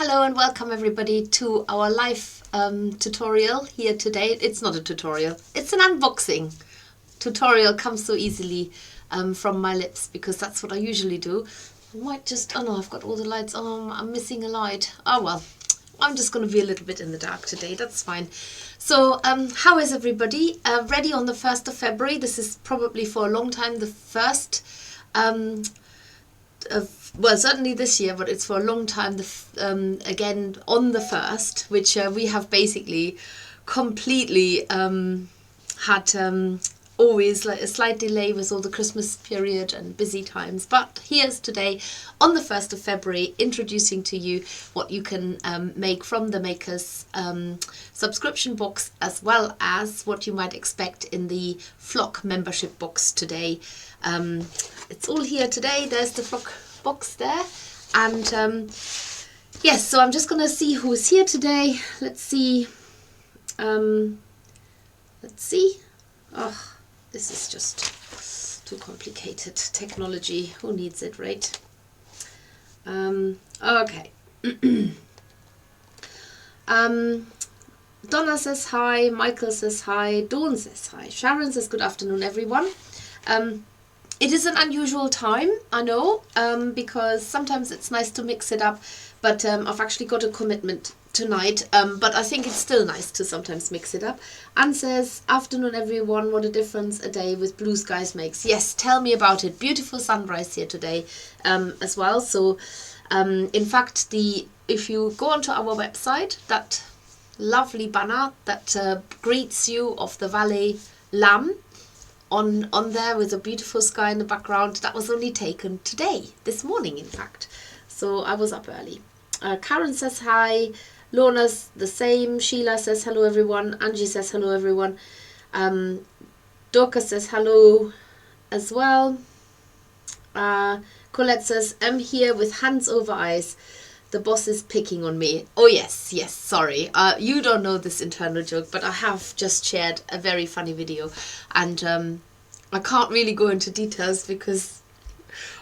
Hello and welcome everybody to our live tutorial here today. It's not a tutorial, it's an unboxing. Tutorial comes so easily from my lips because that's what I usually do. I might just, oh no, I've got all the lights on, I'm missing a light. Oh well, I'm just going to be a little bit in the dark today, that's fine. So how is everybody? Ready on the 1st of February? This is probably for a long time the first well, certainly this year, but it's for a long time, again, on the 1st, which we have basically completely had always like a slight delay with all the Christmas period and busy times. But here's today, on the 1st of February, introducing to you what you can make from the Maker's subscription box, as well as what you might expect in the Flock membership box today. It's all here today. There's the Flock box there, and yes, so I'm just gonna see who's here today. Let's see. Oh, this is just too complicated. Technology, who needs it, right? Okay. Donna says hi, Michael says hi, Dawn says hi, Sharon says good afternoon everyone. It is an unusual time, I know, because sometimes it's nice to mix it up, but I've actually got a commitment tonight, but I think it's still nice to sometimes mix it up. Anne says, afternoon everyone, what a difference a day with blue skies makes. Yes, tell me about it. Beautiful sunrise here today as well. So, in fact, if you go onto our website, that lovely banner that greets you of the Valais Lamb, on there with a beautiful sky in the background, that was only taken today, this morning in fact. So I was up early. Karen says hi, Lorna's the same, Sheila says hello everyone, Angie says hello everyone, Dorcas says hello as well, Colette says I'm here with hands over eyes, the boss is picking on me. Oh yes, sorry, you don't know this internal joke, but I have just shared a very funny video, and I can't really go into details because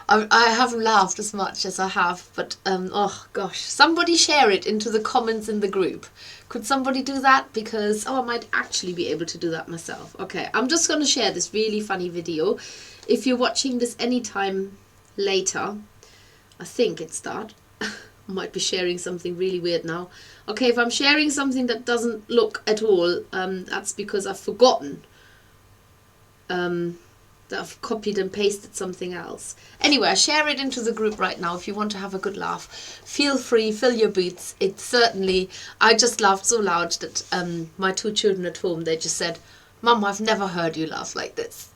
I haven't laughed as much as I have, but oh gosh, somebody share it into the comments in the group. Could somebody do that? Because I might actually be able to do that myself. Okay, I'm just going to share this really funny video. If you're watching this anytime later, I think it's that. Might be sharing something really weird now. Okay, if I'm sharing something that doesn't look at all, that's because I've forgotten that I've copied and pasted something else. Anyway, I share it into the group right now if you want to have a good laugh. Feel free, fill your boots. It's certainly, I just laughed so loud that my two children at home, they just said, Mum, I've never heard you laugh like this.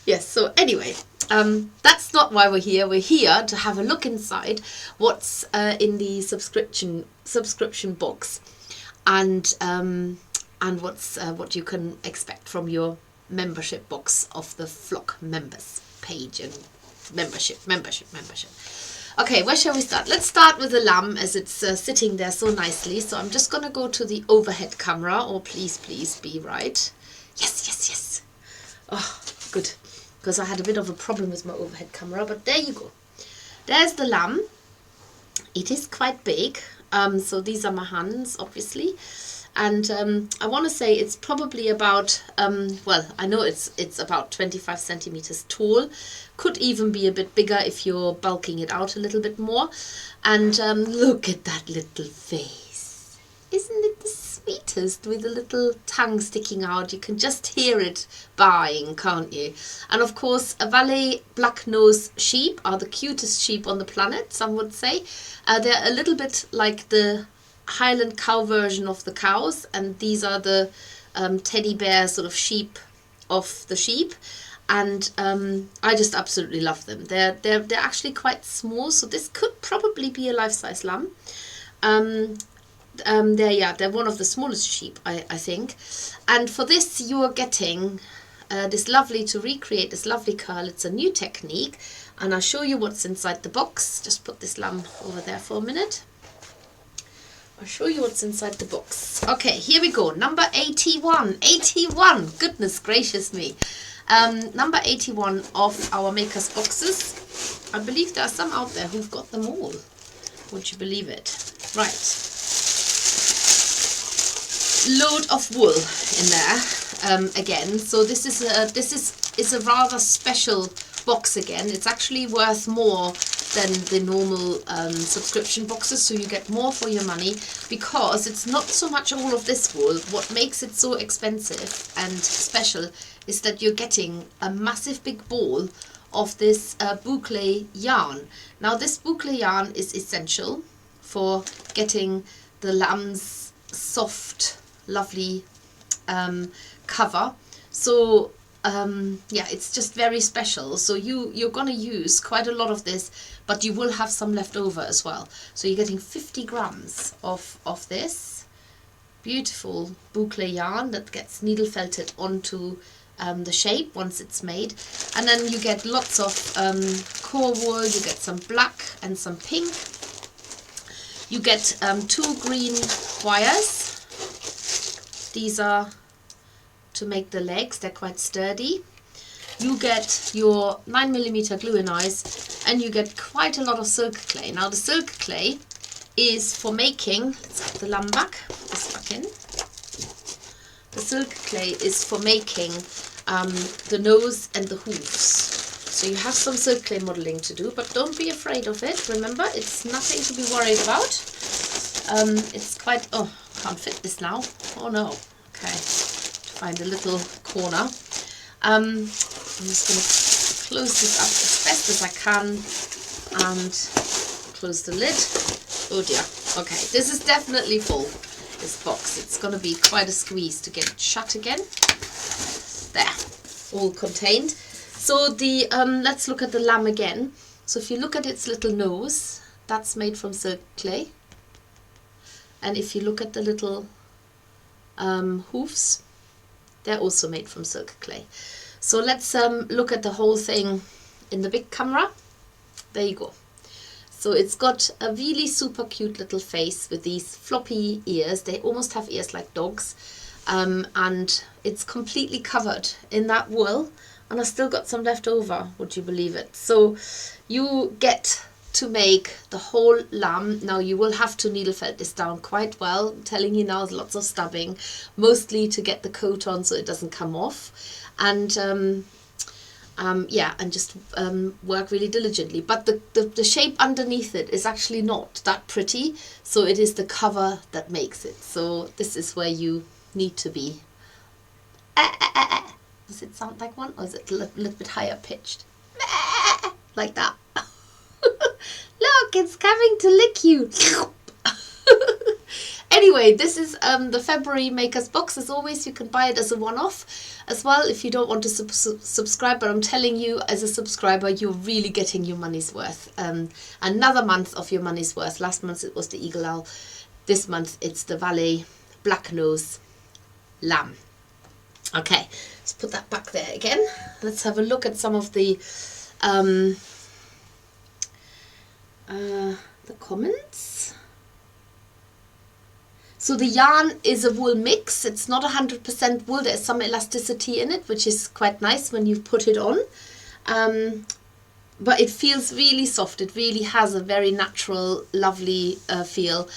Yes, so anyway, that's not why we're here. We're here to have a look inside what's in the subscription box, and what's what you can expect from your membership box of the Flock members page and membership. Okay, where shall we start? Let's start with the lamb as it's sitting there so nicely. So I'm just going to go to the overhead camera. Oh, please be right. Yes. Oh, good. Because I had a bit of a problem with my overhead camera, but there you go. There's the lamb. It is quite big. So these are my hands, obviously. And I want to say it's probably about, well, I know it's about 25 centimeters tall. Could even be a bit bigger if you're bulking it out a little bit more. And look at that little face. Isn't it the sweetest, with a little tongue sticking out? You can just hear it baaing, can't you? And of course, a Valais black-nosed sheep are the cutest sheep on the planet, some would say. They're a little bit like the Highland cow version of the cows, and these are the teddy bear sort of sheep of the sheep, and I just absolutely love them. They're actually quite small, so this could probably be a life-size lamb. They're one of the smallest sheep, I think. And for this you are getting to recreate this lovely curl. It's a new technique, and I'll show you what's inside the box. Just put this lamb over there for a minute. I'll show you what's inside the box. Okay, here we go. Number 81. 81! Goodness gracious me. Number 81 of our Maker's boxes. I believe there are some out there who've got them all. Would you believe it? Right. Load of wool in there again. So this is a rather special box again. It's actually worth more than the normal subscription boxes, so you get more for your money, because it's not so much all of this wool. What makes it so expensive and special is that you're getting a massive big ball of this boucle yarn. Now this boucle yarn is essential for getting the lamb's soft, lovely cover. So yeah, it's just very special. So you're gonna use quite a lot of this, but you will have some left over as well. So you're getting 50 grams of this beautiful boucle yarn that gets needle felted onto the shape once it's made. And then you get lots of core wool, you get some black and some pink. You get 2 green wires. These are to make the legs, they're quite sturdy. You get your 9mm glue and eyes, and you get quite a lot of silk clay. Now the silk clay is for making, let's put the lamb back, this back in. The silk clay is for making the nose and the hooves. So you have some silk clay modeling to do, but don't be afraid of it. Remember, it's nothing to be worried about. It's quite, oh, can't fit this now. Oh no. Okay, find a little corner. I'm just going to close this up as best as I can and close the lid. Oh dear. Okay, this is definitely full, this box. It's going to be quite a squeeze to get it shut again. There, all contained. So the let's look at the lamb again. So if you look at its little nose, that's made from silk clay. And if you look at the little hoofs, they're also made from silk clay. So let's look at the whole thing in the big camera. There you go. So it's got a really super cute little face with these floppy ears. They almost have ears like dogs. And it's completely covered in that wool. And I still got some left over, would you believe it? So you get to make the whole lamb. Now you will have to needle felt this down quite well. I'm telling you now, lots of stabbing, mostly to get the coat on so it doesn't come off. And yeah, and just work really diligently. But the shape underneath it is actually not that pretty. So it is the cover that makes it. So this is where you need to be. Does it sound like one, or is it a little bit higher pitched? Like that. Look, it's coming to lick you. Anyway, this is the February Makers box. As always, you can buy it as a one-off as well if you don't want to subscribe. But I'm telling you, as a subscriber, you're really getting your money's worth. Another month of your money's worth. Last month it was the Eagle Owl. This month it's the Valais Lamb. Okay, let's put that back there again. Let's have a look at some of the comments. So the yarn is a wool mix. It's not 100% wool. There's some elasticity in it, which is quite nice when you put it on. But it feels really soft. It really has a very natural, lovely feel.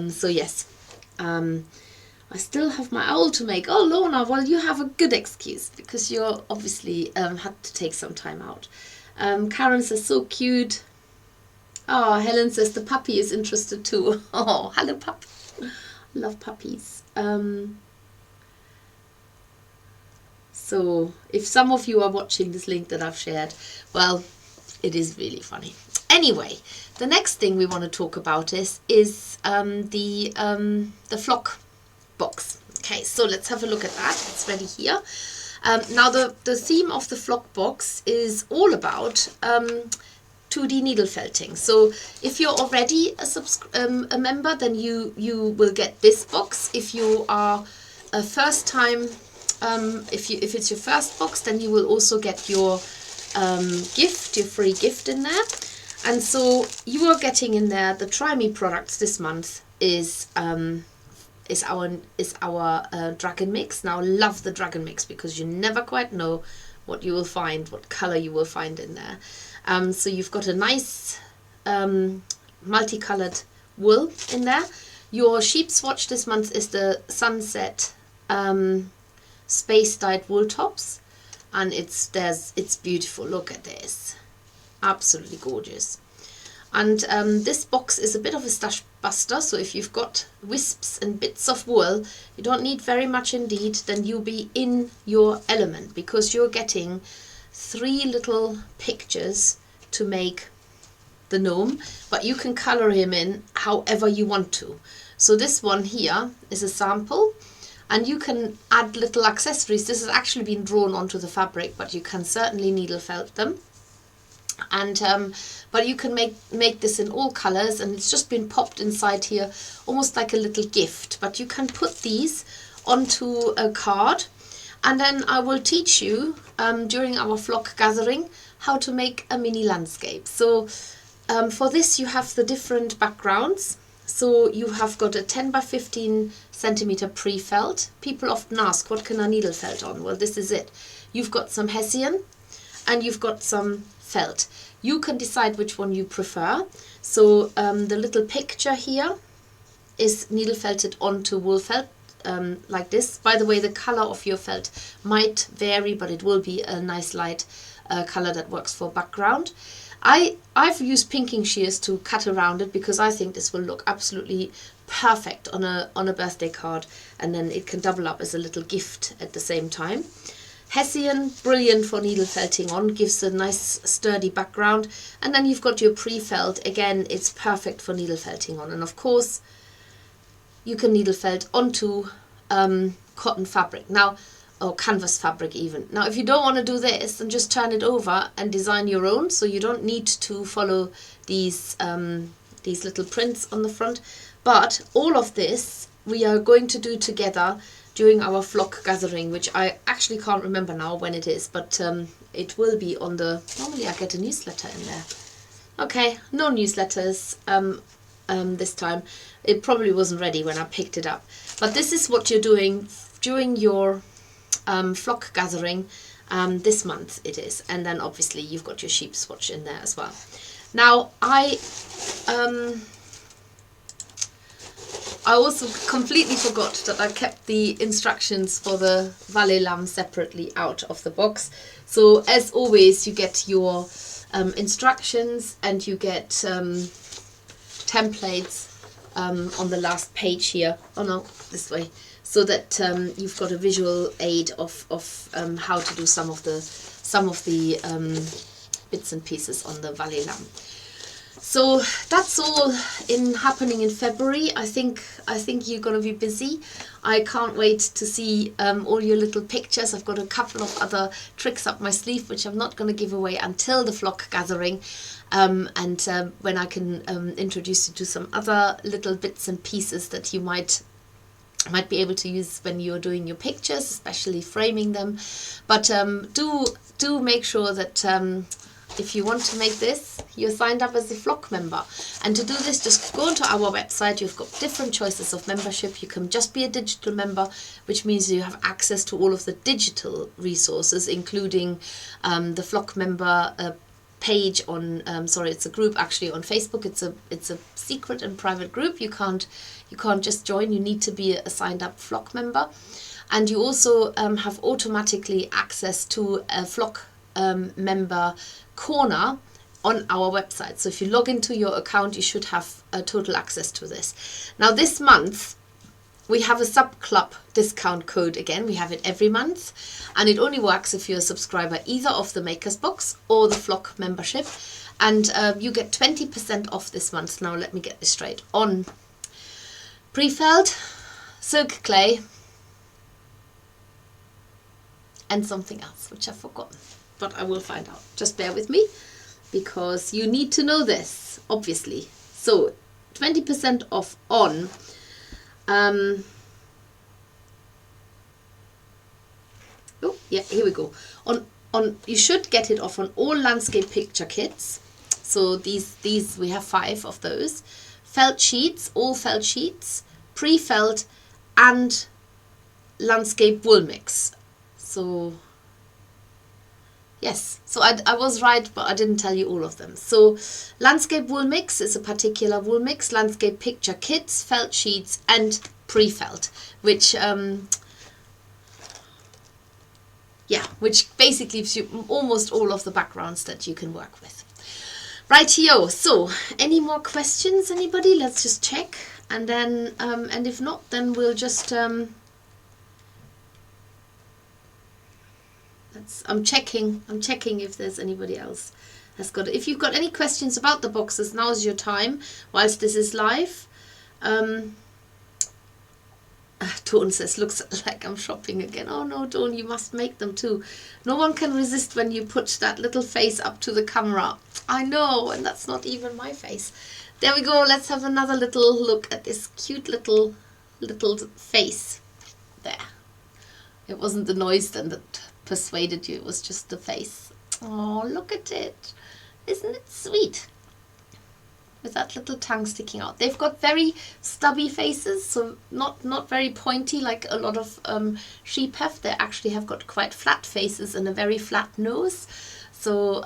So yes, I still have my owl to make. Oh, Lorna, well, you have a good excuse because you're obviously had to take some time out. Karen says, so cute. Oh, Helen says the puppy is interested too. Oh, hello, pup. Love puppies. So if some of you are watching this link that I've shared, well, it is really funny. Anyway, the next thing we want to talk about is the flock box. Okay, so let's have a look at that. It's ready here. Now the theme of the flock box is all about 2D needle felting. So if you're already a member, then you will get this box. If you are a first time, if it's your first box, then you will also get your gift, your free gift in there. And so you are getting in there the Try Me products this month is our dragon mix. Now, love the dragon mix because you never quite know what you will find, what color you will find in there. So you've got a nice multicolored wool in there. Your sheep swatch this month is the Sunset Space Dyed Wool Tops, and it's beautiful. Look at this, absolutely gorgeous. And this box is a bit of a stash buster, so if you've got wisps and bits of wool, you don't need very much indeed, then you'll be in your element, because you're getting 3 little pictures to make the gnome, but you can color him in however you want to. So this one here is a sample, and you can add little accessories. This has actually been drawn onto the fabric, but you can certainly needle felt them. And but you can make this in all colors, and it's just been popped inside here almost like a little gift. But you can put these onto a card, and then I will teach you during our flock gathering how to make a mini landscape. So for this you have the different backgrounds. So you have got a 10 by 15 centimeter pre-felt. People often ask, what can I needle felt on? Well, this is it. You've got some hessian and you've got some felt. You can decide which one you prefer. So the little picture here is needle felted onto wool felt, like this. By the way, the color of your felt might vary, but it will be a nice light color that works for background. I've used pinking shears to cut around it because I think this will look absolutely perfect on a birthday card, and then it can double up as a little gift at the same time. Hessian, brilliant for needle felting on, gives a nice sturdy background. And then you've got your pre-felt, again it's perfect for needle felting on. And of course you can needle felt onto cotton fabric now, or canvas fabric even. Now if you don't want to do this, then just turn it over and design your own, so you don't need to follow these little prints on the front. But all of this we are going to do together during our flock gathering, which I actually can't remember now when it is, but it will be on the, normally I get a newsletter in there. Okay, no newsletters this time. It probably wasn't ready when I picked it up. But this is what you're doing during your flock gathering this month it is. And then obviously you've got your sheep swatch in there as well. Now I also completely forgot that I kept the instructions for the Valais Lamb separately out of the box. So as always you get your instructions, and you get templates on the last page here. Oh no, this way. So that you've got a visual aid of how to do some of the bits and pieces on the Valais Lamb. So that's all happening in February. I think you're going to be busy. I can't wait to see all your little pictures. I've got a couple of other tricks up my sleeve which I'm not going to give away until the flock gathering, and when I can introduce you to some other little bits and pieces that you might be able to use when you're doing your pictures, especially framing them. But do make sure that if you want to make this, you're signed up as a flock member. And to do this, just go onto our website. You've got different choices of membership. You can just be a digital member, which means you have access to all of the digital resources, including the flock member page on it's a group actually on Facebook. It's a secret and private group. You can't just join. You need to be a signed up flock member. And you also have automatically access to a flock member corner on our website. So if you log into your account, you should have total access to this. Now this month we have a sub-club discount code again. We have it every month, and it only works if you're a subscriber either of the Makers Box or the flock membership. And you get 20% off this month. Now let me get this straight. On pre-felt, silk clay, and something else which I've forgotten, but I will find out. Just bear with me, because you need to know this, obviously. So 20% off on oh yeah, here we go. On you should get it off on all landscape picture kits. So these we have 5 of those. Felt sheets, all felt sheets, pre-felt, and landscape wool mix. So Yes, so I was right, but I didn't tell you all of them. So landscape wool mix is a particular wool mix, landscape picture kits, felt sheets and pre-felt, which which basically gives you almost all of the backgrounds that you can work with. Rightio, so any more questions, anybody? Let's just check, and then and if not, then we'll just I'm checking if there's anybody else has got it. If you've got any questions about the boxes, now's your time whilst this is live. Dawn says, looks like I'm shopping again. Oh no, Dawn, you must make them too. No one can resist when you put that little face up to the camera. I know, and that's not even my face. There we go. Let's have another little look at this cute little face. There. It wasn't the noise then that persuaded you, it was just the face. Oh, look at it. Isn't it sweet? With that little tongue sticking out. They've got very stubby faces, so not very pointy like a lot of sheep have. They actually have got quite flat faces and a very flat nose. So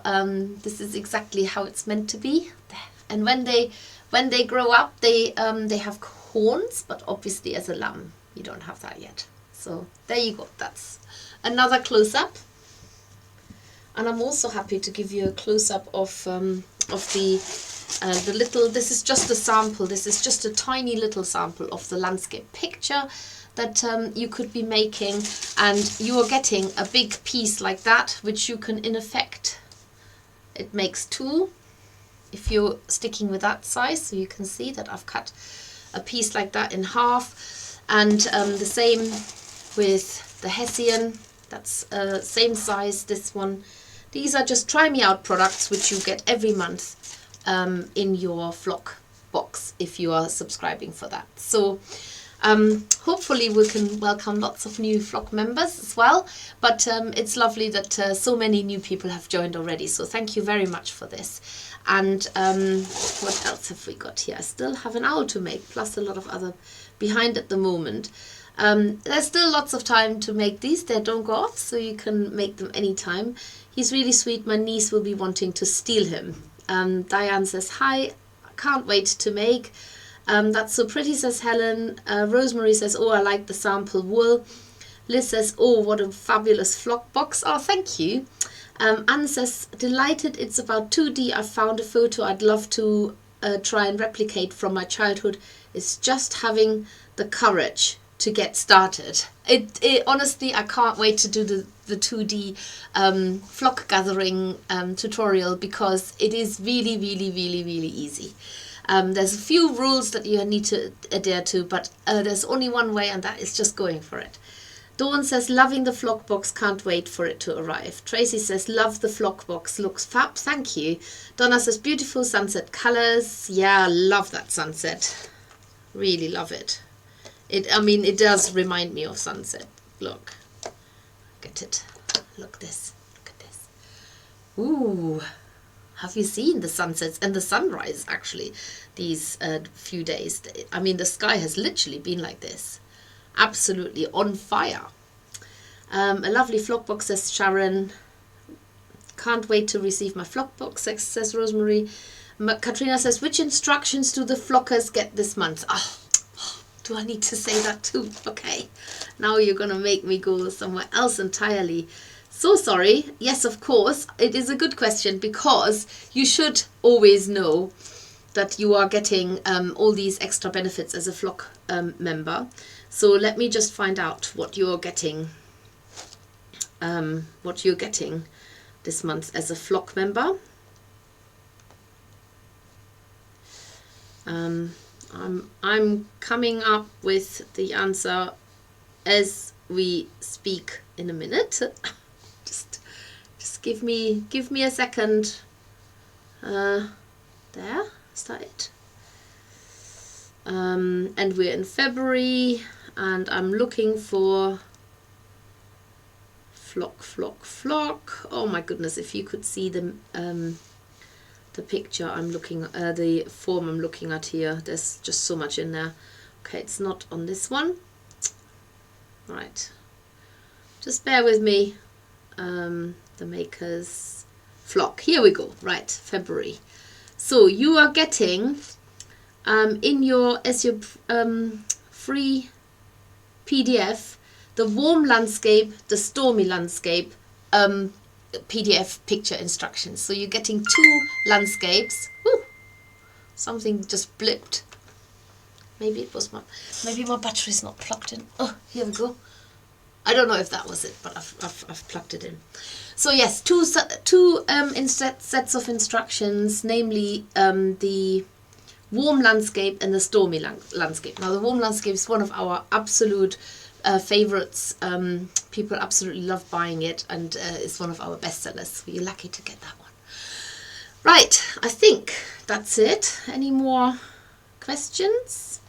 this is exactly how it's meant to be. And when they grow up, they have horns, but obviously as a lamb you don't have that yet. So there you go. That's another close-up. And I'm also happy to give you a close-up of the little, this is just a sample, this is just a tiny little sample of the landscape picture that you could be making, and you are getting a big piece like that, which you can in effect, it makes two if you're sticking with that size. So you can see that I've cut a piece like that in half, and the same with the Hessian, that's same size, this one. These are just try me out products which you get every month in your flock box if you are subscribing for that. So hopefully we can welcome lots of new flock members as well, but it's lovely that so many new people have joined already, so thank you very much for this. And what else have we got here? I still have an owl to make, plus a lot of other behind at the moment. There's still lots of time to make these. They don't go off, so you can make them anytime. He's really sweet. My niece will be wanting to steal him. Diane says, hi, can't wait to make. That's so pretty, says Helen. Rosemary says, oh, I like the sample wool. Liz says, oh, what a fabulous flock box. Oh, thank you. Anne says, delighted, it's about 2D. I found a photo I'd love to try and replicate from my childhood. It's just having the courage to get started. It honestly, I can't wait to do the 2D flock gathering tutorial, because it is really, really, really, really easy. There's a few rules that you need to adhere to, but there's only one way, and that is just going for it. Dawn says, loving the flock box, can't wait for it to arrive. Tracy says, love the flock box, looks fab, thank you. Donna says, beautiful sunset colours. Yeah, love that sunset. Really love it. I mean, it does remind me of sunset. Look. Get it. Look this. Look at this. Ooh. Have you seen the sunsets and the sunrise, actually, these few days? I mean, the sky has literally been like this. Absolutely on fire. A lovely flock box, says Sharon. Can't wait to receive my flock box, says Rosemary. Katrina says, which instructions do the flockers get this month? Oh, do I need to say that too? Okay, now you're going to make me go somewhere else entirely. So sorry. Yes, of course. It is a good question, because you should always know that you are getting all these extra benefits as a flock member. So let me just find out what you're getting. This month as a flock member. I'm coming up with the answer as we speak in a minute. Just give me a second. There, is that it? And we're in February, and I'm looking for flock. Oh my goodness, if you could see the picture I'm looking at, the form I'm looking at here, there's just so much in there. Okay, it's not on this one. Right, just bear with me. the Maker's Flock. Here we go. Right, February. So you are getting in your free PDF the warm landscape, the stormy landscape PDF picture instructions. So you're getting 2 landscapes. Woo! Something just blipped. Maybe it was maybe my battery's not plugged in. Oh, here we go. I don't know if that was it, but I've plugged it in. So yes, two sets of instructions, namely the warm landscape and the stormy landscape. Now the warm landscape is one of our absolute favorites. People absolutely love buying it, and it's one of our bestsellers. So you're lucky to get that one. Right, I think that's it. Any more questions?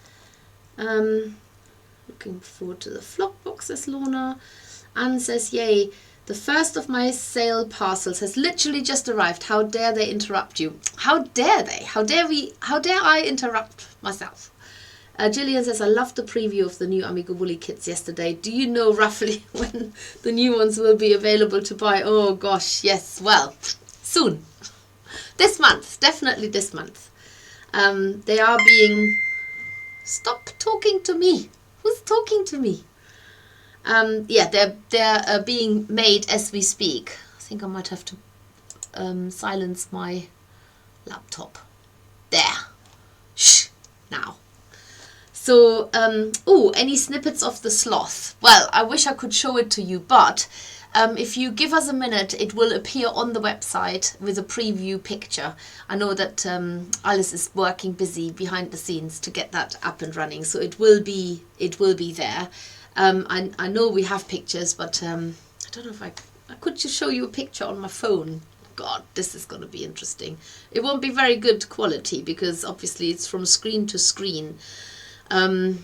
Looking forward to the flock box, says Lorna. Anne says, yay, the first of my sale parcels has literally just arrived. How dare they interrupt you? How dare they? How dare I interrupt myself? Gillian says, I loved the preview of the new Amigo Woolly kits yesterday. Do you know roughly when the new ones will be available to buy? Oh gosh, yes, well, soon. This month, definitely this month. They are being... Stop talking to me. Who's talking to me? Yeah, they're being made as we speak. I think I might have to silence my laptop. There. Shh. Now. So, any snippets of the sloth? Well, I wish I could show it to you, but if you give us a minute, it will appear on the website with a preview picture. I know that Alice is working busy behind the scenes to get that up and running, so it will be there. I know we have pictures, but I don't know if I could just show you a picture on my phone. God, this is going to be interesting. It won't be very good quality because obviously it's from screen to screen. Okay,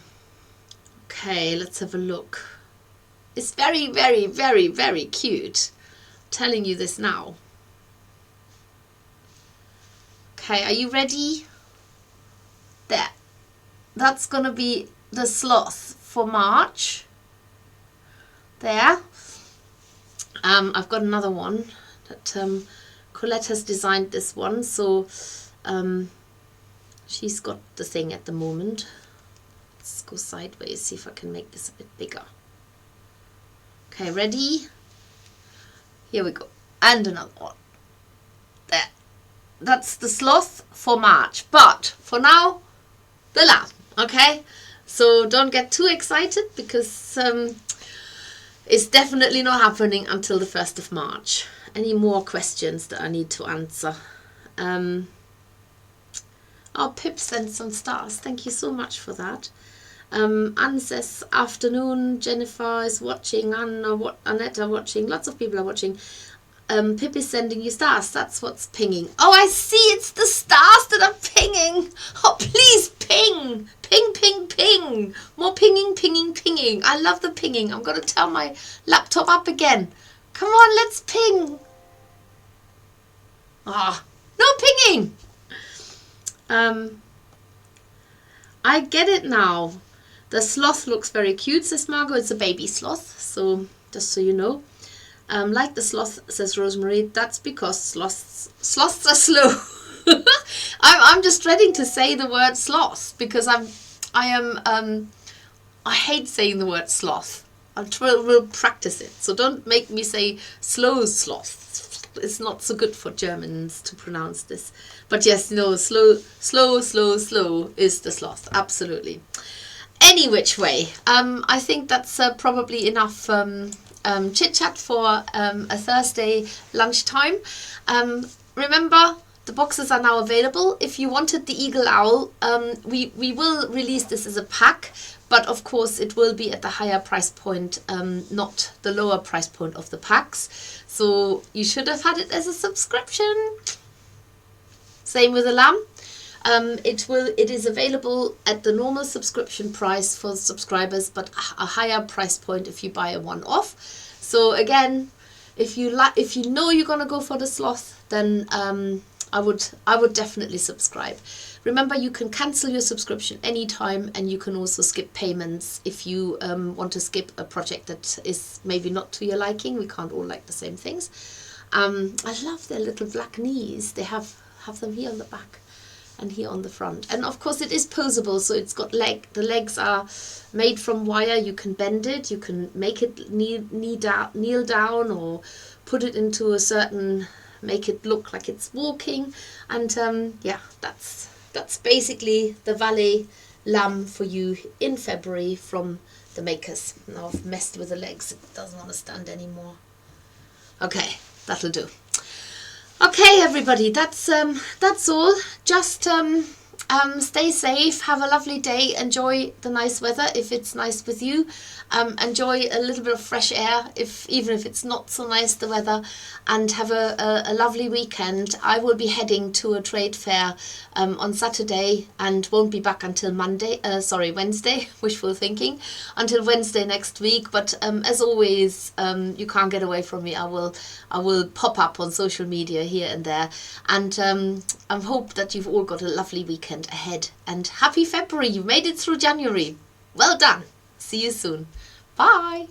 let's have a look. It's very, very, very, very cute. I'm telling you this now. Okay, are you ready? There. That's going to be the sloth for March. There. I've got another one that Colette has designed this one. So she's got the thing at the moment. Let's go sideways, see if I can make this a bit bigger. Okay, ready? Here we go. And another one. There. That's the sloth for March. But for now, the lamb. Okay? So don't get too excited because it's definitely not happening until the 1st of March. Any more questions that I need to answer? Oh, Pip sent some stars. Thank you so much for that. Anne says, afternoon, Jennifer is watching, Annette are watching, lots of people are watching. Pip is sending you stars, that's what's pinging. Oh, I see, it's the stars that are pinging. Oh, please ping, ping, ping, ping. More pinging, pinging, pinging. I love the pinging. I'm going to turn my laptop up again. Come on, let's ping. Ah, no pinging. I get it now. The sloth looks very cute, says Margot. It's a baby sloth, so just so you know. Like the sloth, says Rosemary, that's because sloths are slow. I'm just dreading to say the word sloth because I hate saying the word sloth. We'll practice it. So don't make me say slow sloth. It's not so good for Germans to pronounce this. But yes, no, slow is the sloth. Absolutely. Any which way, I think that's probably enough chit-chat for a Thursday lunchtime. Remember, the boxes are now available. If you wanted the Eagle Owl, we will release this as a pack, but of course it will be at the higher price point, not the lower price point of the packs. So you should have had it as a subscription. Same with the lamb. It is available at the normal subscription price for subscribers, but a higher price point if you buy a one-off. So again, if you know you're gonna go for the sloth, then I would definitely subscribe. Remember, you can cancel your subscription anytime, and you can also skip payments if you want to skip a project that is maybe not to your liking. We can't all like the same things. I love their little black knees. They have them here on the back and here on the front. And of course it is posable, so it's got the legs are made from wire. You can bend it, you can make it kneel down, or put it into a certain, make it look like it's walking. And yeah, that's basically the Valais Lamb for you in February from the makers. Now I've messed with the legs, it doesn't want to stand anymore. Okay, that'll do. Okay, everybody, that's all. Just stay safe, have a lovely day, enjoy the nice weather if it's nice with you. Enjoy a little bit of fresh air, even if it's not so nice the weather, and have a lovely weekend. I will be heading to a trade fair on Saturday and won't be back until Wednesday, wishful thinking, until Wednesday next week. But as always, you can't get away from me. I will pop up on social media here and there, and I hope that you've all got a lovely weekend ahead, and happy February. You made it through January. Well done. See you soon. Bye.